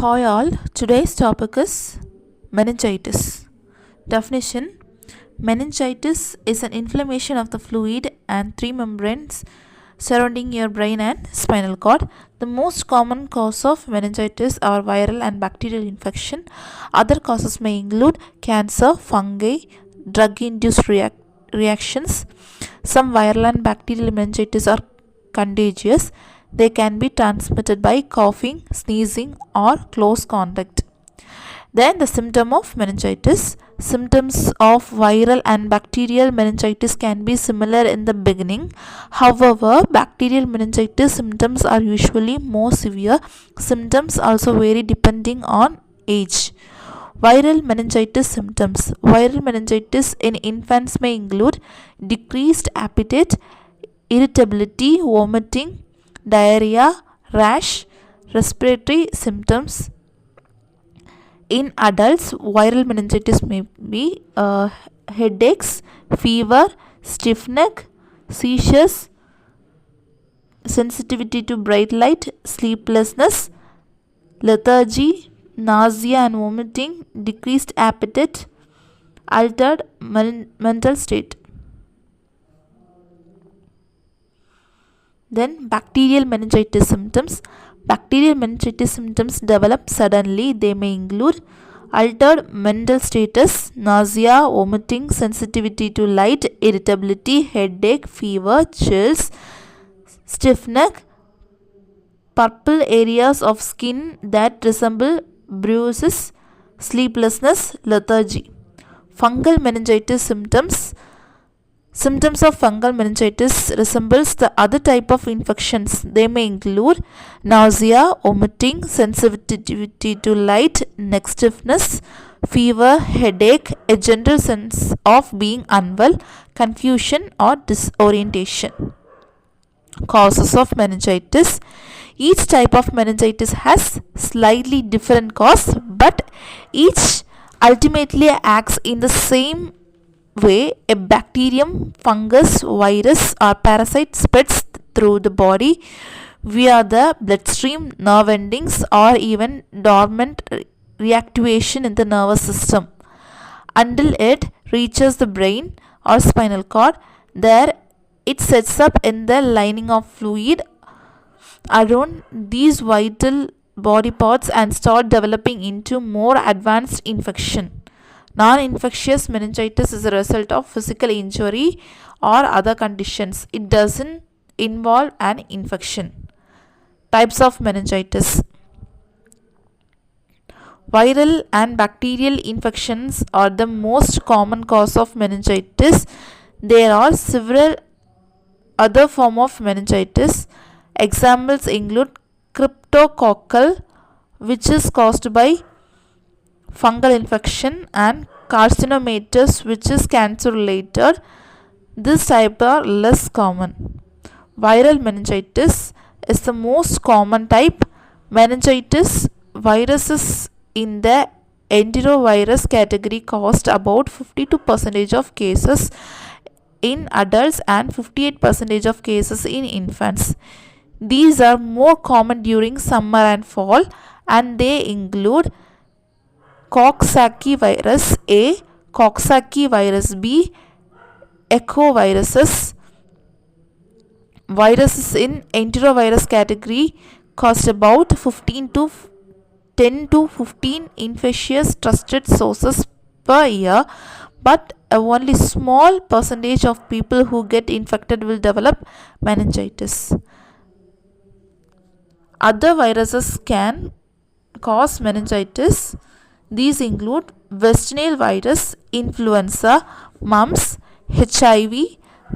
Hi all, today's topic is meningitis. Definition: meningitis is an inflammation of the fluid and three membranes surrounding your brain and spinal cord. The most common cause of meningitis are viral and bacterial infection. Other causes may include cancer, fungi, drug-induced reactions. Some viral and bacterial meningitis are contagious. They can be transmitted by coughing, sneezing, or close contact. Then the symptom of meningitis. Symptoms of viral and bacterial meningitis can be similar in the beginning. However, bacterial meningitis symptoms are usually more severe. Symptoms also vary depending on age. Viral meningitis symptoms. Viral meningitis in infants may include decreased appetite, irritability, vomiting, diarrhea, rash, respiratory symptoms. In adults, viral meningitis may be headaches, fever, stiff neck, seizures, sensitivity to bright light, sleeplessness, lethargy, nausea and vomiting, decreased appetite, altered mental state. Then bacterial meningitis symptoms. Bacterial meningitis symptoms develop suddenly. They may include altered mental status, nausea, vomiting, sensitivity to light, irritability, headache, fever, chills, stiff neck, purple areas of skin that resemble bruises, sleeplessness, lethargy. Fungal meningitis symptoms. Symptoms of fungal meningitis resembles the other type of infections. They may include nausea, vomiting, sensitivity to light, neck stiffness, fever, headache, a general sense of being unwell, confusion or disorientation. Causes of meningitis. Each type of meningitis has slightly different cause, but each ultimately acts in the same way. A bacterium, fungus, virus or parasite spreads through the body via the bloodstream, nerve endings or even dormant reactivation in the nervous system until it reaches the brain or spinal cord. There it sets up in the lining of fluid around these vital body parts and start developing into more advanced infection. Non-infectious meningitis is a result of physical injury or other conditions. It doesn't involve an infection. Types of meningitis. Viral and bacterial infections are the most common cause of meningitis. There are several other forms of meningitis. Examples include cryptococcal, which is caused by fungal infection, and carcinomatous, which is cancer related. This type are less common. Viral meningitis is the most common type. Meningitis viruses in the enterovirus category caused about 52% of cases in adults and 58% of cases in infants. These are more common during summer and fall, and they include Coxsackie virus A, Coxsackie virus B, echoviruses. Viruses in enterovirus category cause about 10 to 15 infectious trusted sources per year, but only small percentage of people who get infected will develop meningitis. Other viruses can cause meningitis. These include West Nile virus, influenza, mumps, HIV,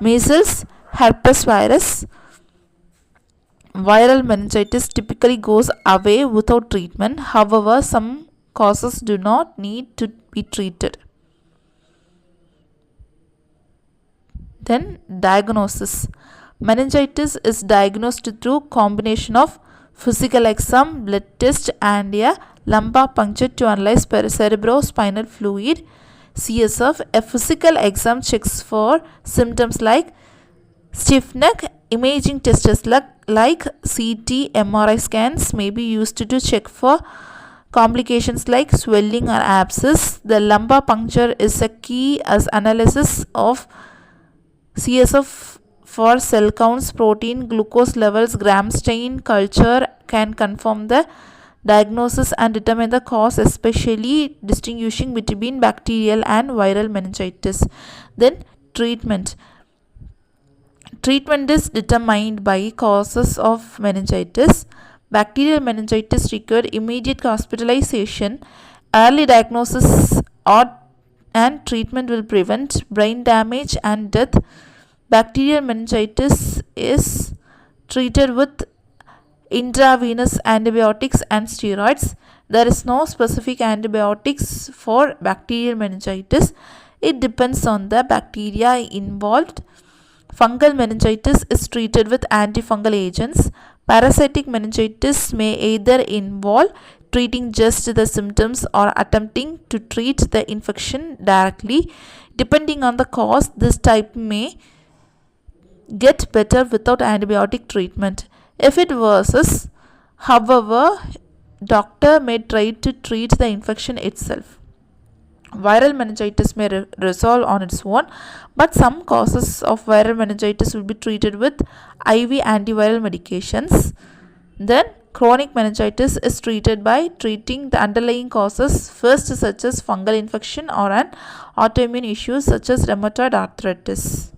measles, herpes virus. Viral meningitis typically goes away without treatment. However, some causes do not need to be treated. Then diagnosis. Meningitis is diagnosed through combination of physical exam, blood test and a lumbar puncture to analyze cerebrospinal fluid (CSF). A physical exam checks for symptoms like stiff neck. Imaging tests like CT, MRI scans may be used to check for complications like swelling or abscess. The lumbar puncture is a key as analysis of CSF for cell counts, protein, glucose levels, gram stain culture can confirm the diagnosis and determine the cause, especially distinguishing between bacterial and viral meningitis. Then treatment. Treatment is determined by causes of meningitis. Bacterial meningitis required immediate hospitalization. Early diagnosis and treatment will prevent brain damage and death. Bacterial meningitis is treated with intravenous antibiotics and steroids. There is no specific antibiotics for bacterial meningitis. It depends on the bacteria involved. Fungal meningitis is treated with antifungal agents. Parasitic meningitis may either involve treating just the symptoms or attempting to treat the infection directly. Depending on the cause, this type may get better without antibiotic treatment. If it worsens, however, doctor may try to treat the infection itself. Viral meningitis may resolve on its own, but some causes of viral meningitis will be treated with IV antiviral medications. Then chronic meningitis is treated by treating the underlying causes first, such as fungal infection or an autoimmune issue such as rheumatoid arthritis.